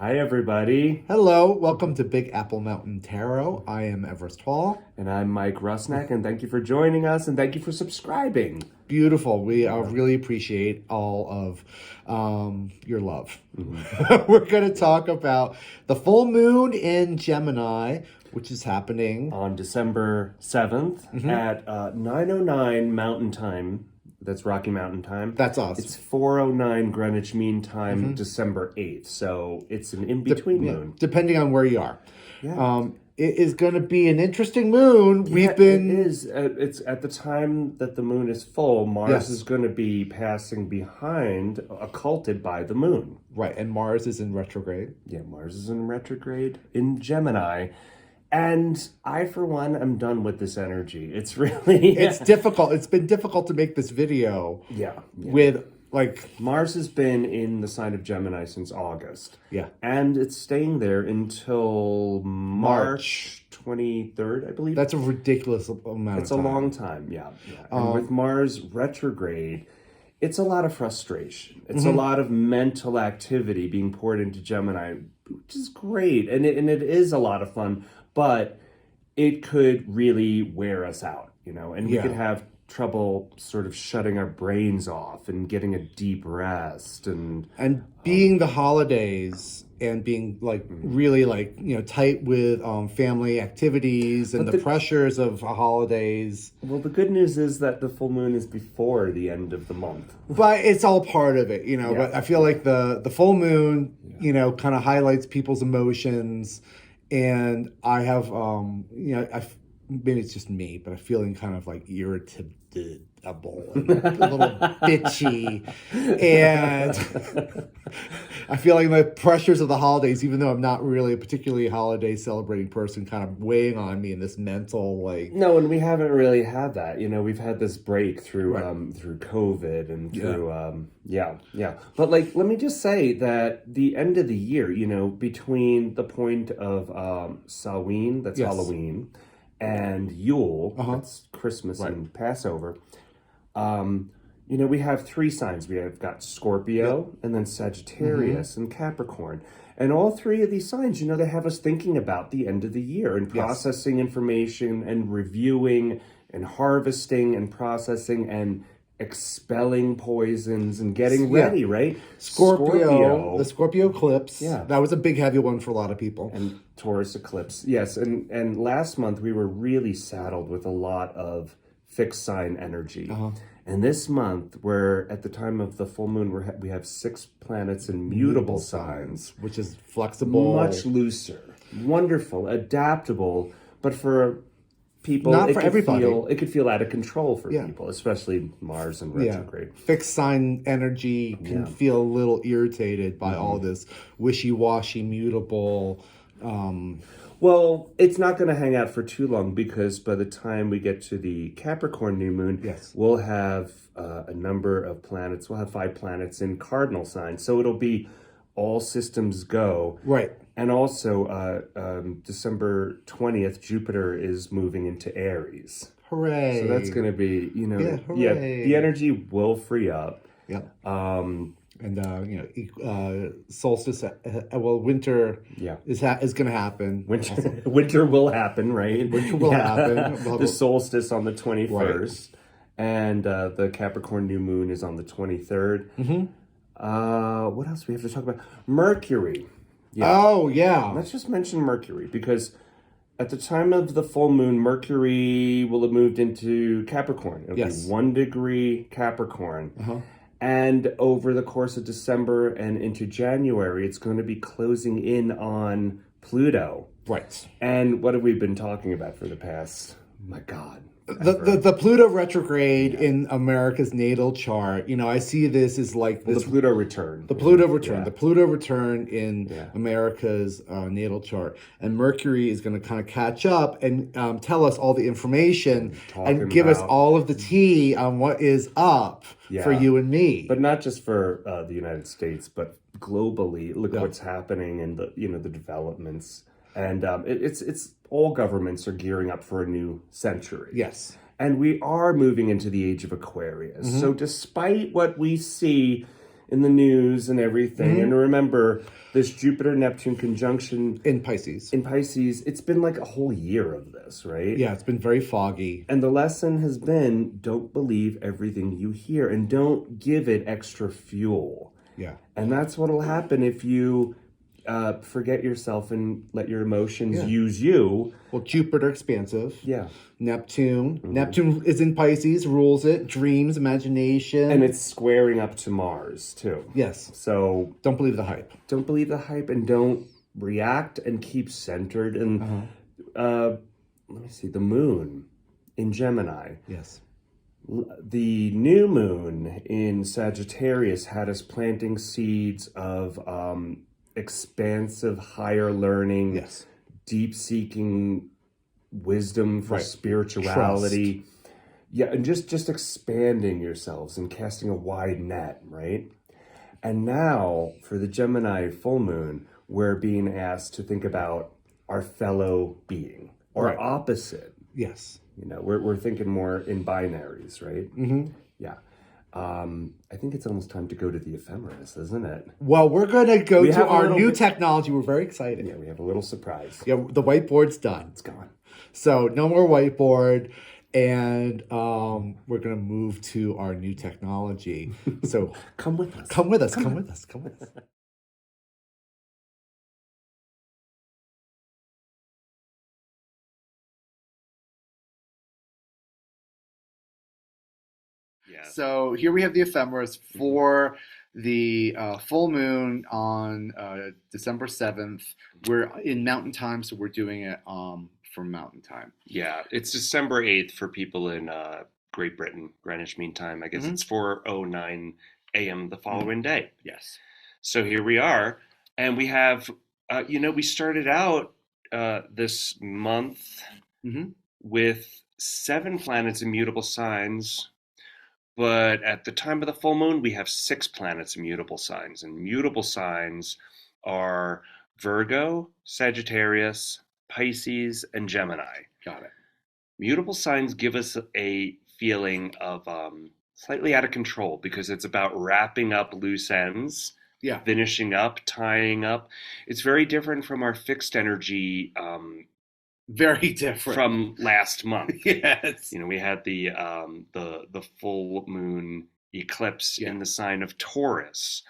Hi, everybody. Hello, welcome to Big Apple Mountain Tarot. I am Everest Hall. And I'm Mike Rusnak, and thank you for joining us, and thank you for subscribing. Beautiful. We really appreciate all of your love. We're going to talk about the full moon in Gemini, which is happening On December 7th at 9:09 Mountain Time. That's Rocky Mountain Time. That's us. It's 4:09 Greenwich Mean Time, December 8th. So it's an in-between moon. Depending on where you are. Yeah. It is going to be an interesting moon. It is. It's at the time that the moon is full, Mars is going to be passing behind, occulted by the moon. Right, and Mars is in retrograde. Yeah, Mars is in retrograde in Gemini. And I, for one, am done with this energy. It's really... It's difficult. It's been difficult to make this video. Yeah. With, like... Mars has been in the sign of Gemini since August. Yeah. And it's staying there until March 23rd, I believe. That's a ridiculous amount of time. It's a long time, yeah. And with Mars retrograde, it's a lot of frustration. It's a lot of mental activity being poured into Gemini, which is great. And it is a lot of fun. But it could really wear us out, and we could have trouble sort of shutting our brains off and getting a deep rest and being the holidays and being really tight with family activities and the pressures of holidays. Well, the good news is that the full moon is before the end of the month. But it's all part of it, But I feel like the full moon, kind of highlights people's emotions. And I have, maybe it's just me, but I'm feeling kind of irritable and a little bitchy. And I feel like the pressures of the holidays, even though I'm not really a particularly holiday celebrating person, kind of weighing on me in this mental, No, and we haven't really had that. We've had this break through through COVID and through But let me just say that the end of the year, between the point of Samhain, that's Halloween, and Yule, that's Christmas and Passover. We have three signs. We have got Scorpio and then Sagittarius and Capricorn. And all three of these signs, they have us thinking about the end of the year and processing information and reviewing and harvesting and processing and expelling poisons and getting ready, right? Scorpio, the Scorpio eclipse. Yeah. That was a big, heavy one for a lot of people. And Taurus eclipse. Yes. And last month we were really saddled with a lot of fixed sign energy. And this month, we're at the time of the full moon, we have 6 planets in mutable signs, which is flexible, much looser, wonderful, adaptable, but for people, not for everybody. It could feel out of control for people, especially Mars and retrograde. Fixed sign energy can feel a little irritated by all this wishy-washy, mutable. Well, it's not going to hang out for too long because by the time we get to the Capricorn new moon, we'll have a number of planets. We'll have 5 planets in cardinal signs. So it'll be all systems go. Right. And also December 20th, Jupiter is moving into Aries. Hooray. So that's going to be, the energy will free up. Yeah. And solstice. Winter. Is going to happen. Winter will happen, right? Winter will happen. The solstice on the 21st, and the Capricorn new moon is on the 23rd. What else do we have to talk about? Mercury. Oh yeah. Let's just mention Mercury because at the time of the full moon, Mercury will have moved into Capricorn. It'll be 1 degree Capricorn. And over the course of December and into January, it's going to be closing in on Pluto. Right. And what have we been talking about for the past, my God, The Pluto retrograde in America's natal chart, I see this as like this. The Pluto return. The Pluto return. The Pluto return in America's natal chart. And Mercury is going to kind of catch up and tell us all the information and give us all of the tea on what is up for you and me. But not just for the United States, but globally. Look what's happening and the developments. And it's all governments are gearing up for a new century. Yes. And we are moving into the age of Aquarius. So despite what we see in the news and everything. And remember, this Jupiter-Neptune conjunction In Pisces. it's been like a whole year of this, right? Yeah, it's been very foggy. And the lesson has been, don't believe everything you hear and don't give it extra fuel. Yeah. And that's what'll happen if you forget yourself and let your emotions use you. Well, Jupiter expansive. Yeah. Neptune. Neptune is in Pisces, rules it, dreams, imagination. And it's squaring up to Mars, too. Yes. So don't believe the hype. Don't believe the hype and don't react and keep centered. And let me see, the moon in Gemini. Yes. The new moon in Sagittarius had us planting seeds of expansive, higher learning, Yes. deep seeking wisdom for spirituality. Trust. Yeah, and just expanding yourselves and casting a wide net, right? And now for the Gemini full moon, we're being asked to think about our fellow being or opposite. Yes. You know, we're thinking more in binaries, right? Mm-hmm. Yeah. I think it's almost time to go to the ephemeris, isn't it? Well, we're going to go to our new technology. We're very excited. Yeah, we have a little surprise. Yeah, the whiteboard's done. It's gone. So no more whiteboard. And we're going to move to our new technology. So come with us. Come with us. Come with us. Come with us. Yeah. So here we have the ephemeris for the full moon on December 7th. We're in Mountain Time, so we're doing it from Mountain Time. Yeah, it's December 8th for people in Great Britain, Greenwich Mean Time. I guess it's 4:09 a.m. the following day. Yes. So here we are, and we have, we started out this month with 7 planets in mutable signs. But at the time of the full moon, we have 6 planets in mutable signs. And mutable signs are Virgo, Sagittarius, Pisces, and Gemini. Got it. Mutable signs give us a feeling of slightly out of control because it's about wrapping up loose ends, finishing up, tying up. It's very different from our fixed energy very different from last month. Yes. You know, we had the full moon eclipse in the sign of Taurus.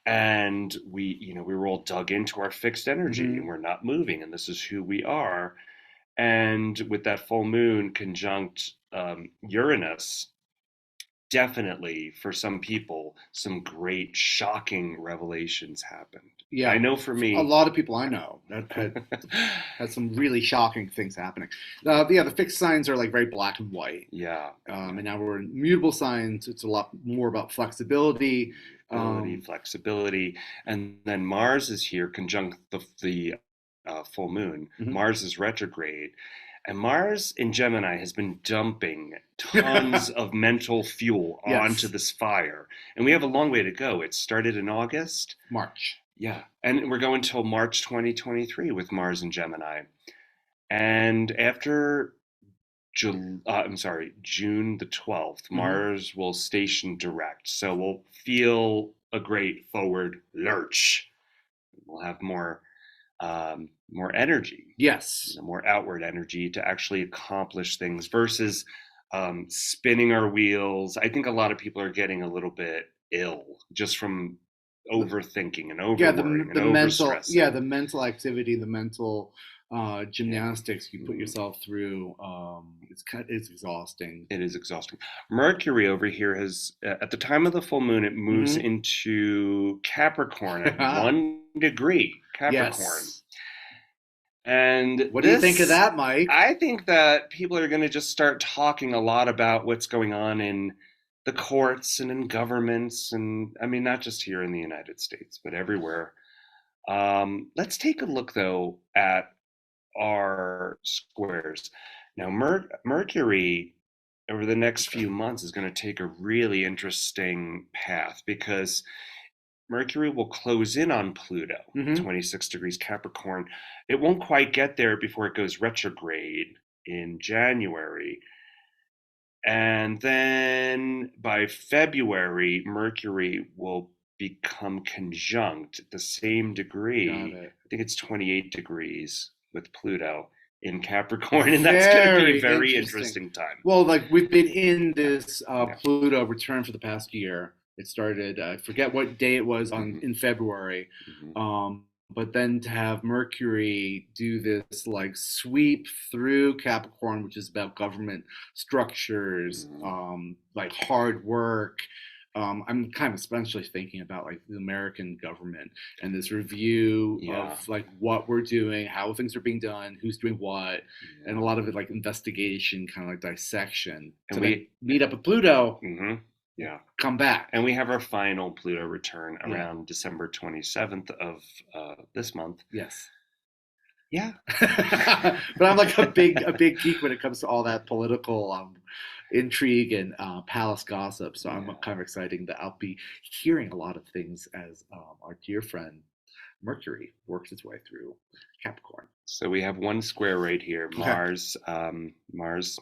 And we were all dug into our fixed energy and we're not moving and this is who we are. And with that full moon conjunct Uranus, definitely for some people, some great shocking revelations happened. Yeah, I know for me, a lot of people I know had some really shocking things happening. The fixed signs are like very black and white. Yeah, and now we're in mutable signs. It's a lot more about flexibility, flexibility, and then Mars is here conjunct the full moon. Mars is retrograde. And Mars in Gemini has been dumping tons of mental fuel onto this fire. And we have a long way to go. It started in August. March. Yeah. And we're going till March 2023 with Mars in Gemini. And after June the 12th, Mars will station direct. So we'll feel a great forward lurch. We'll have more energy. Yes. More outward energy to actually accomplish things versus spinning our wheels. I think a lot of people are getting a little bit ill just from overthinking and overworrying and overstressing. The mental activity, the mental gymnastics you put yourself through, it's exhausting. It is exhausting. Mercury over here has, at the time of the full moon, it moves into Capricorn at 1 degree Capricorn. Yes. And what do you think of that, Mike? I think that people are going to just start talking a lot about what's going on in the courts and in governments, and I mean, not just here in the United States, but everywhere. Let's take a look, though, at our squares. Now, Mercury, over the next few months, is going to take a really interesting path because Mercury will close in on Pluto, 26 degrees Capricorn. It won't quite get there before it goes retrograde in January. And then by February, Mercury will become conjunct at the same degree. Got it. I think it's 28 degrees with Pluto in Capricorn, and that's going to be a very interesting time. Well, like we've been in this Pluto return for the past year. It started, I forget what day it was in February. But then to have Mercury do this like sweep through Capricorn, which is about government structures, like hard work. I'm kind of especially thinking about like the American government and this review of like what we're doing, how things are being done, who's doing what, and a lot of it like investigation, kind of like dissection. And we meet up with Pluto. Come back. And we have our final Pluto return around December 27th of this month. Yes. Yeah. But I'm like a big geek when it comes to all that political intrigue and palace gossip. So I'm kind of excited that I'll be hearing a lot of things as our dear friend Mercury works its way through Capricorn. So we have one square right here, Mars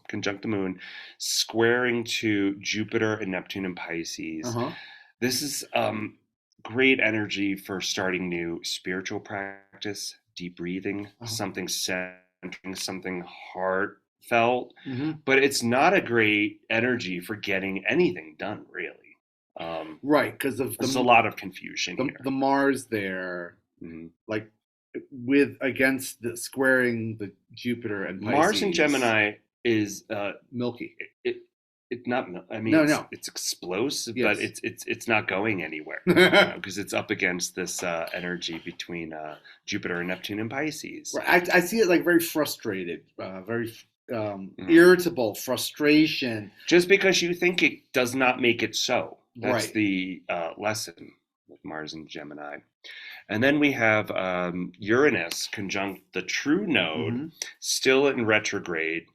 conjunct the moon, squaring to Jupiter and Neptune and Pisces. This is great energy for starting new spiritual practice, deep breathing, something centering, something heartfelt. But it's not a great energy for getting anything done, really. Right, because there's a lot of confusion here. The Mars there, like with against the squaring the Jupiter and Pisces. Mars in Gemini is milky. It's not. I mean, it's explosive, but it's not going anywhere because it's up against this energy between Jupiter and Neptune and Pisces. Right. I see it like very frustrated, very irritable, frustration. Just because you think it does not make it so. That's the lesson with Mars and Gemini. And then we have Uranus conjunct the true node, still in retrograde.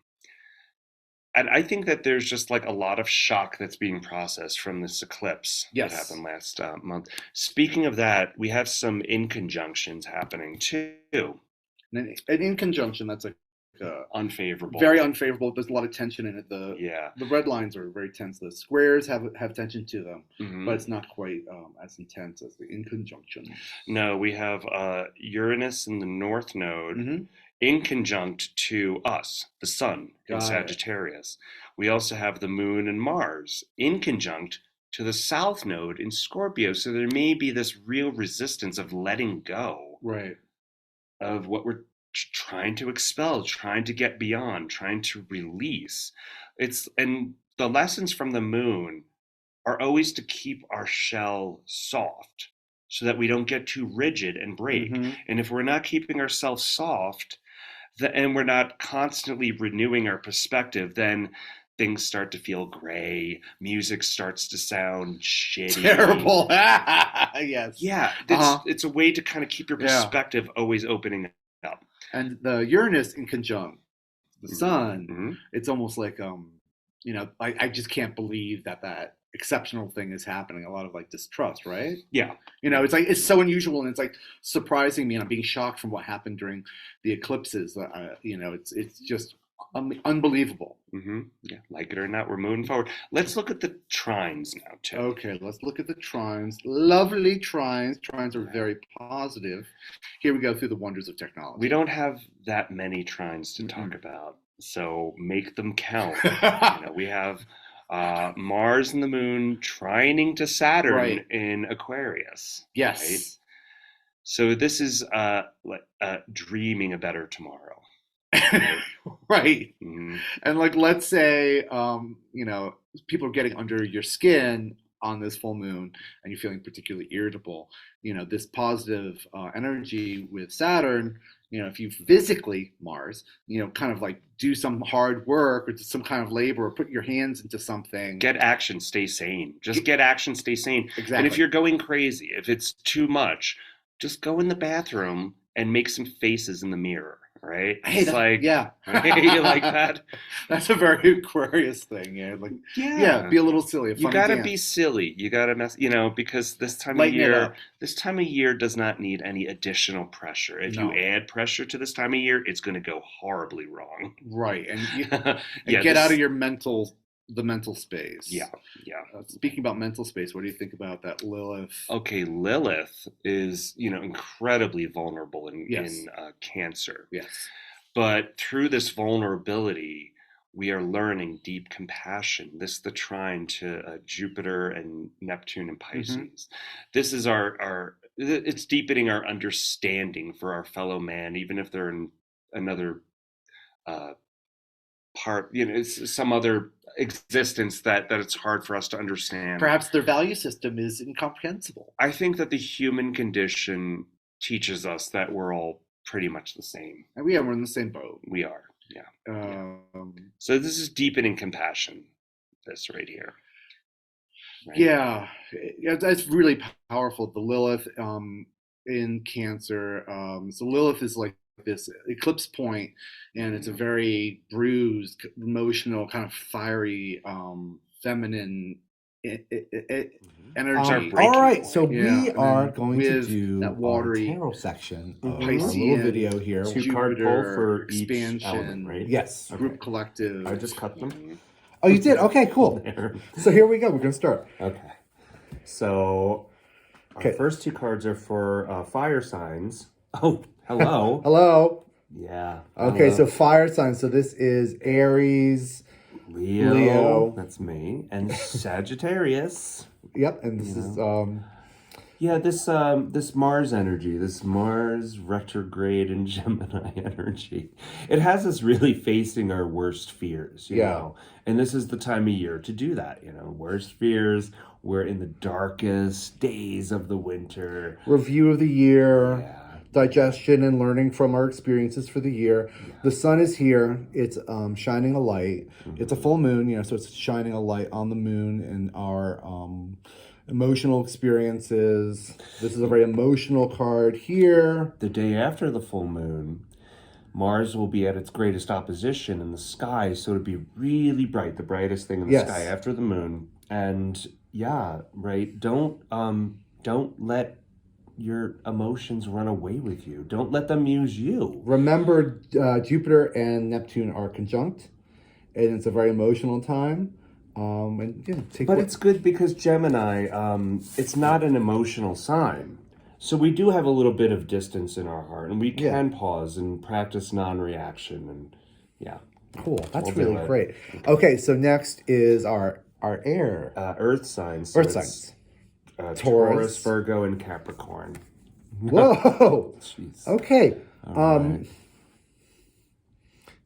And I think that there's just like a lot of shock that's being processed from this eclipse that happened last month. Speaking of that, we have some inconjunctions happening too. And in conjunction, that's like unfavorable. Very unfavorable. There's a lot of tension in it. The red lines are very tense. The squares have tension to them, but it's not quite as intense as the inconjunction. No, we have Uranus in the north node in conjunct to us, the sun in Sagittarius. We also have the moon and Mars in conjunct to the south node in Scorpio. So there may be this real resistance of letting go of what we're trying to expel, trying to get beyond, trying to release. And the lessons from the moon are always to keep our shell soft so that we don't get too rigid and break. And if we're not keeping ourselves soft, and we're not constantly renewing our perspective, then things start to feel gray. Music starts to sound shitty. Terrible. Yes. Yeah. It's a way to kind of keep your perspective always opening up. And the Uranus in conjunct the sun, it's almost like, I just can't believe that exceptional thing is happening. A lot of like distrust, right? Yeah. It's like, it's so unusual and it's like surprising me and I'm being shocked from what happened during the eclipses. It's just unbelievable. Yeah, like it or not, we're moving forward. Let's look at the trines now, too. Okay, let's look at the trines. Lovely trines. Trines are very positive. Here we go through the wonders of technology. We don't have that many trines to talk about, so make them count. We have Mars and the moon trining to Saturn in Aquarius. Yes. Right? So this is dreaming a better tomorrow. Right. And like, let's say, people are getting under your skin on this full moon and you're feeling particularly irritable. This positive energy with Saturn, if you physically, Mars, kind of like do some hard work or some kind of labor or put your hands into something. Get action, stay sane. Just get action, stay sane. Exactly. And if you're going crazy, if it's too much, just go in the bathroom and make some faces in the mirror. Right? Hey, Right? You like that? That's a very Aquarius thing. Be a little silly. You gotta be silly. You gotta mess. Because this time of year does not need any additional pressure. If you add pressure to this time of year, it's going to go horribly wrong. Right, and get out of your mental the mental space. Yeah, yeah. Speaking about mental space, what do you think about that Lilith? Okay, Lilith is, incredibly vulnerable Yes. in Cancer. Yes. But through this vulnerability, we are learning deep compassion. This is the trine to Jupiter and Neptune and Pisces. This is it's deepening our understanding for our fellow man, even if they're in another part, it's some other existence that it's hard for us to understand. Perhaps their value system is incomprehensible. I think that the human condition teaches us that we're all pretty much the same. And we're in the same boat. We are, yeah. So this is deepening compassion, this right here. Right? Yeah, that's really powerful. The Lilith in Cancer. So Lilith is like this eclipse point, and it's a very bruised, emotional, kind of fiery, feminine energy. All right, so we are going to do that watery tarot section of our Piscean, little video here. Two-card pull for each expansion, element, right? Yes. Group collective. I just cut them. Oh, you did? Okay, cool. So here we go. We're going to start. Okay. So our first two cards are for fire signs. Oh, hello. Hello. Yeah. Okay, hello. so fire signs. So this is Aries, Leo. That's me. And Sagittarius. Yep, and this is Yeah, this Mars energy, this Mars retrograde and Gemini energy, it has us really facing our worst fears, you know. And this is the time of year to do that, worst fears. We're in the darkest days of the winter. review of the year. Yeah. Digestion and learning from our experiences for the year. Yeah. The sun is here. It's shining a light. It's a full moon, so it's shining a light on the moon and our emotional experiences. This is a very emotional card here. The day after the full moon, Mars will be at its greatest opposition in the sky, so it'll be really bright, the brightest thing in the sky after the moon. And don't let your emotions run away with you. Don't let them use you. Remember, Jupiter and Neptune are conjunct, and it's a very emotional time. It's good because Gemini, it's not an emotional sign. So we do have a little bit of distance in our heart, and we can pause and practice non-reaction. And cool. That's really great. Okay, so next is our air. Earth signs. Earth signs. Taurus, Virgo, and Capricorn. Whoa. Jeez. Okay. Right.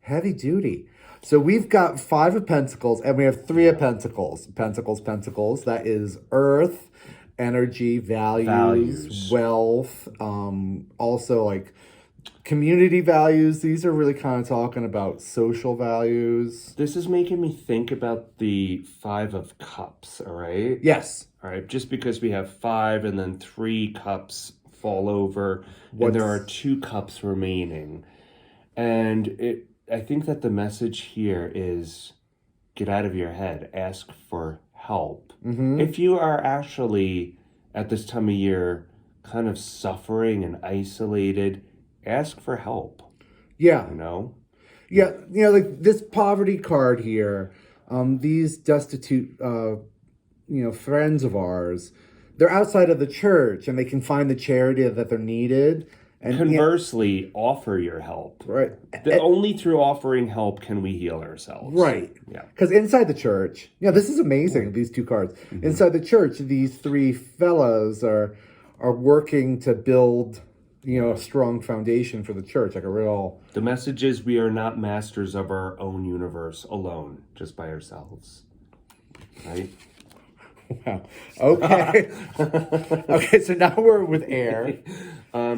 Heavy duty. So we've got 5 of Pentacles, and we have 3 of Pentacles. Pentacles. That is Earth, energy, values. Wealth. Also, like community values. These are really kind of talking about social values. This is making me think about the 5 of Cups, all right? Yes. All right, just because we have 5 and then 3 cups fall over, and there are 2 cups remaining. And I think that the message here is get out of your head, ask for help. If you are actually, at this time of year, kind of suffering and isolated, ask for help. Yeah. Yeah, like this poverty card here, these destitute, friends of ours, they're outside of the church and they can find the charity that they're needed. And conversely, offer your help. Right. Only through offering help can we heal ourselves. Right. Yeah. Because inside the church, this is amazing, these 2 cards. Inside the church, these 3 fellows are working to build, a strong foundation for the church, like a real... The message is we are not masters of our own universe alone, just by ourselves. Right? Wow. Okay. Okay, so now we're with air.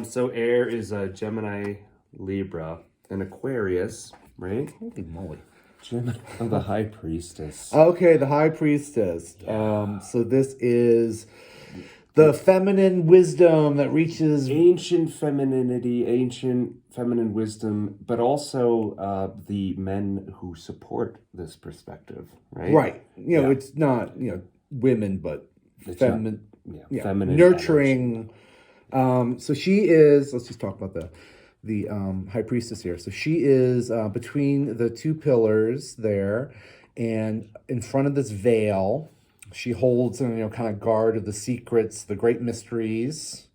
So air is a Gemini, Libra, and Aquarius, right? Holy moly. Gemini, the High Priestess. Okay, the High Priestess. So this is the feminine wisdom that reaches... Ancient femininity, ancient feminine wisdom, but also the men who support this perspective, right? Right. It's not, women, but feminine, feminine nurturing. So she is, let's just talk about the High Priestess here. So she is between the 2 pillars there, And in front of this veil, she holds, kind of guard of the secrets, the great mysteries.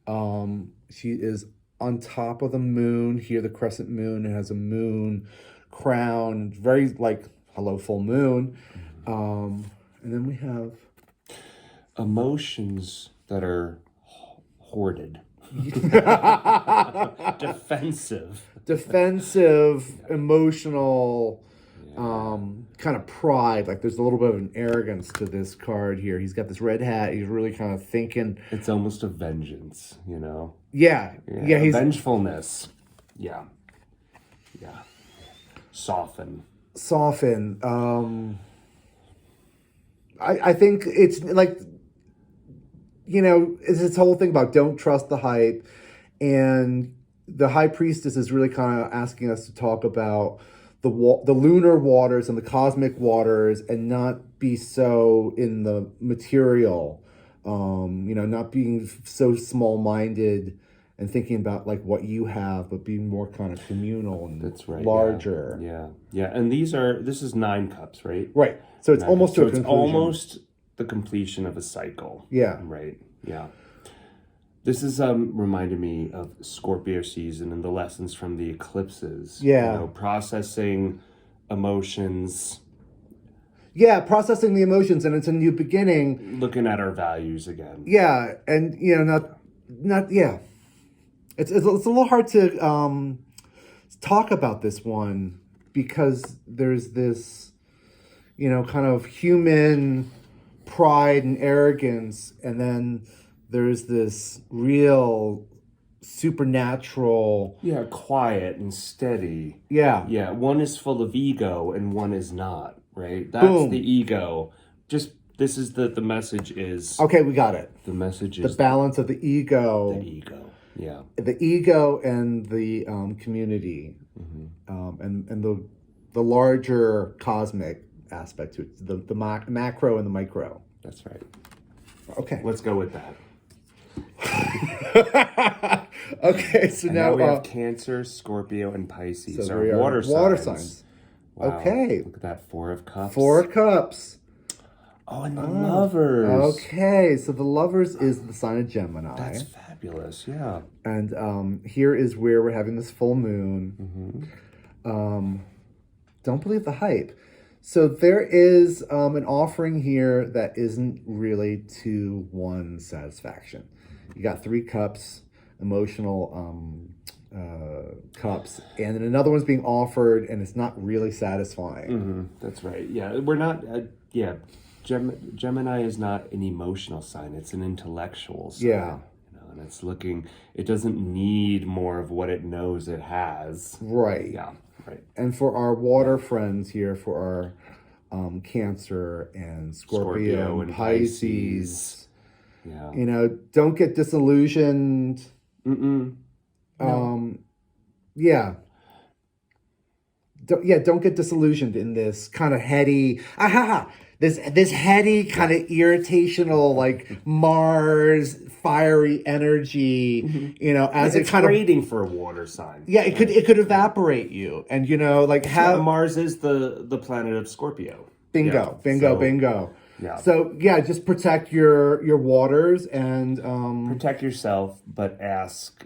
She is on top of the moon here, the crescent moon. It has a moon crown, very like hello full moon. And then we have emotions that are hoarded. defensive, emotional, kind of pride. Like there's a little bit of an arrogance to this card here. He's got this red hat. He's really kind of thinking. It's almost a vengeance, Yeah. He's vengefulness. Yeah. Soften. I think it's like, it's this whole thing about don't trust the hype, and the High Priestess is really kind of asking us to talk about the lunar waters and the cosmic waters, and not be so in the material, not being so small-minded and thinking about like what you have, but being more kind of communal and larger. Yeah. And this is 9 cups, right? Right. So it's almost to a conclusion. It's almost the completion of a cycle. Yeah. Right. Yeah. This is reminded me of Scorpio season and the lessons from the eclipses. Yeah. Processing emotions. Yeah, processing the emotions, and it's a new beginning. Looking at our values again. Yeah, and not yeah. It's a little hard to talk about this one because there's this, kind of human pride and arrogance, and then there's this real supernatural. Yeah, quiet and steady. Yeah. One is full of ego and one is not, right? That's Boom. the ego. This is the message is... Okay, we got it. The message is... The balance of the ego. The ego, yeah. The ego and the community, and the larger cosmic aspect to it, the macro and the micro. That's right. Okay. Let's go with that. Okay, so now we have Cancer, Scorpio, and Pisces. So our water signs. Wow. Okay. Look at that, 4 of Cups. 4 of Cups. Oh, and the Lovers. Okay, so the Lovers is the sign of Gemini. That's fabulous, yeah. And here is where we're having this full moon. Don't believe the hype. So there is an offering here that isn't really to one's satisfaction. You got 3 cups, emotional cups, and then another one's being offered, and it's not really satisfying. That's right. Yeah, we're not. Gemini is not an emotional sign; it's an intellectual sign. Yeah. And it's looking. It doesn't need more of what it knows it has. Right. Yeah. Right. And for our water friends here, for our Cancer and Scorpio and Pisces, yeah. Don't get disillusioned. No. Yeah. Don't get disillusioned in this kind of heady, this heady kind of irritational, like Mars fiery energy, as it's waiting for a water sign. Yeah, it could evaporate you, and Mars is the planet of Scorpio. Bingo. Yeah. So just protect your waters and protect yourself, but ask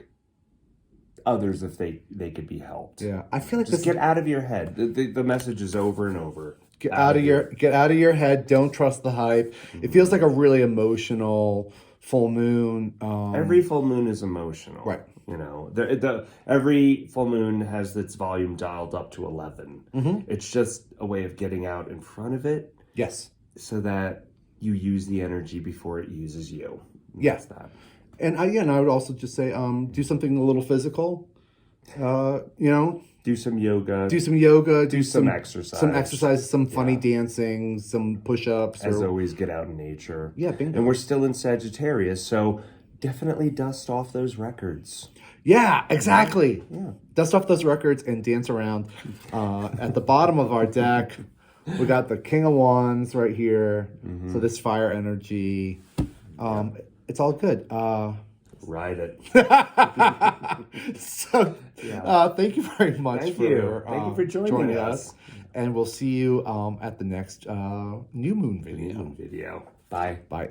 others if they could be helped. Yeah, I feel like just get out of your head. The message is over and over. Get out of your head. Don't trust the hype. It feels like a really emotional full moon. Every full moon is emotional, right? Every full moon has its volume dialed up to 11. It's just a way of getting out in front of it. Yes. So that you use the energy before it uses you. Yes. That. And I would also just say, do something a little physical. Do some yoga. Do some exercise. Some exercises, some funny dancing, some push-ups. As always, get out in nature. Yeah, bingo. And we're still in Sagittarius, so definitely dust off those records. Yeah, exactly. Yeah. Dust off those records and dance around. At the bottom of our deck, we got the King of Wands right here. So this fire energy. It's all good. Ride it. So, thank you very much Thank you for joining us. And we'll see you at the next new moon video. Video. Bye. Bye.